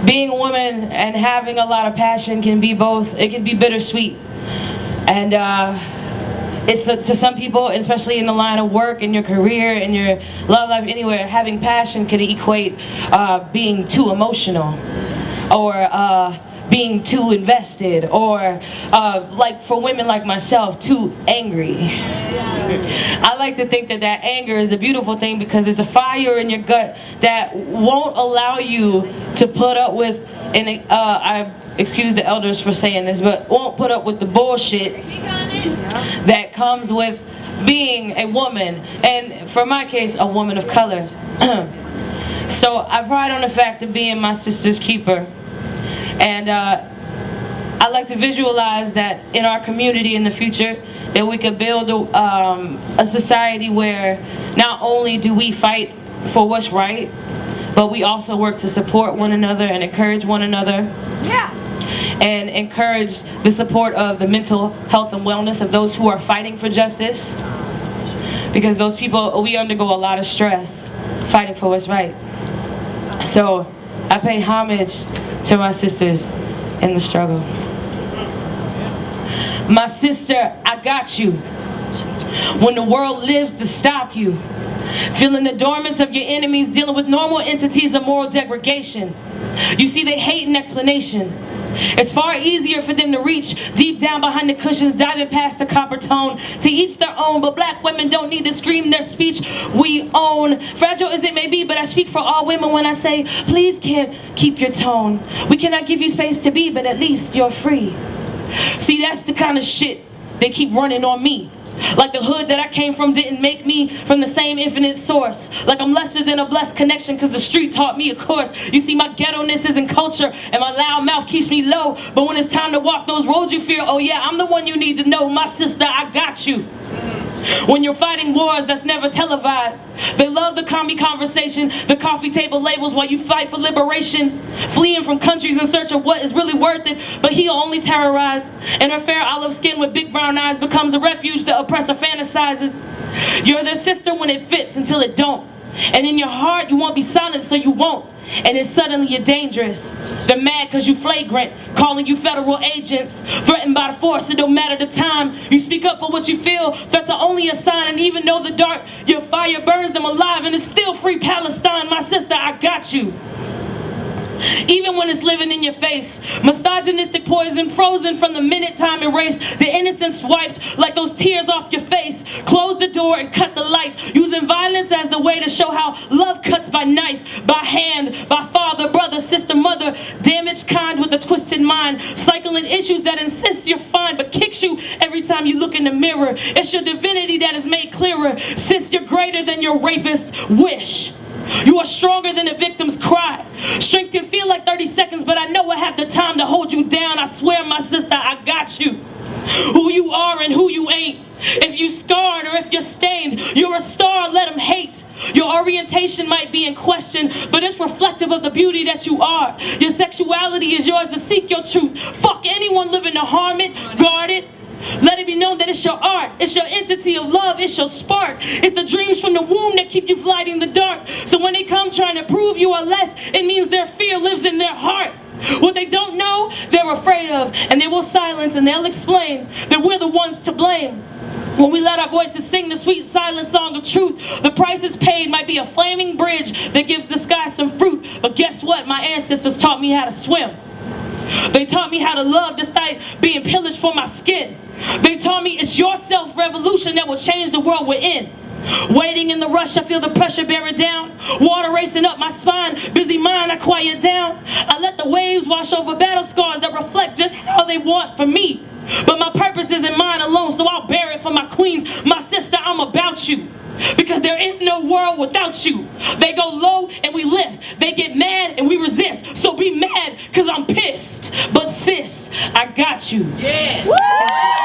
being a woman and having a lot of passion can be both. It can be bittersweet, and it's to some people, especially in the line of work, in your career, in your love life, anywhere, having passion can equate being too emotional, or being too invested, or like for women like myself, too angry. I like to think that that anger is a beautiful thing because it's a fire in your gut that won't allow you to put up with, and I excuse the elders for saying this, but won't put up with the bullshit that comes with being a woman, and for my case, a woman of color. So I pride on the fact of being my sister's keeper. And I like to visualize that in our community in the future, that we could build a society where not only do we fight for what's right, but we also work to support one another and encourage one another. Yeah. And encourage the support of the mental health and wellness of those who are fighting for justice. Because those people, we undergo a lot of stress fighting for what's right. So I pay homage to my sisters in the struggle. My sister, I got you. When the world lives to stop you, feeling the dormants of your enemies, dealing with normal entities of moral degradation. You see, they hate an explanation. It's far easier for them to reach deep down behind the cushions, diving past the copper tone. To each their own, but black women don't need to scream their speech we own. Fragile as it may be, but I speak for all women when I say, please keep your tone. We cannot give you space to be, but at least you're free. See, that's the kind of shit they keep running on me. Like the hood that I came from didn't make me from the same infinite source. Like I'm lesser than a blessed connection because the street taught me a course. You see, my ghetto-ness isn't culture and my loud mouth keeps me low. But when it's time to walk those roads you fear, oh yeah, I'm the one you need to know. My sister, I got you. When you're fighting wars that's never televised, they love the commie conversation, the coffee table labels while you fight for liberation, fleeing from countries in search of what is really worth it, but he'll only terrorize. And her fair olive skin with big brown eyes becomes a refuge the oppressor fantasizes. You're their sister when it fits until it don't. And in your heart you won't be silent so you won't. And then suddenly you're dangerous. They're mad cause you flagrant, calling you federal agents, threatened by the force, it don't matter the time. You speak up for what you feel, threats are only a sign. And even though the dark, your fire burns them alive. And it's still free Palestine, my sister, I got you. Even when it's living in your face, misogynistic poison frozen from the minute time erased, the innocence wiped like those tears off your face. Close the door and cut the light, using violence as the way to show how love cuts by knife, by hand, by father, brother, sister, mother, damaged kind with a twisted mind, cycling issues that insists you're fine but kicks you every time you look in the mirror. It's your divinity that is made clearer. Sis, you're greater than your rapist's wish. You are stronger than a victim's cry. Strength can feel like 30 seconds, but I know I have the time to hold you down. I swear, my sister, I got you. Who you are and who you ain't. If you scarred or if you're stained, you're a star, let them hate. Your orientation might be in question, but it's reflective of the beauty that you are. Your sexuality is yours to seek your truth. Fuck anyone living to harm it, guard it. Let it be known that it's your art, it's your entity of love, it's your spark. It's the dreams from the womb that keep you flying in the dark. So when they come trying to prove you are less, it means their fear lives in their heart. What they don't know, they're afraid of, and they will silence and they'll explain that we're the ones to blame. When we let our voices sing the sweet silent song of truth, the prices paid might be a flaming bridge that gives the sky some fruit. But guess what? My ancestors taught me how to swim. They taught me how to love despite being pillaged for my skin. They taught me it's your self-revolution that will change the world we're in. Waiting in the rush, I feel the pressure bearing down. Water racing up my spine, busy mind, I quiet down. I let the waves wash over battle scars that reflect just how they want for me. But my purpose isn't mine alone, so I'll bear it for my queens. My sister, I'm about you. Because there is no world without you. They go low and we lift. They get mad and we resist. So be mad because I'm pissed. But sis, I got you. Yeah. Woo!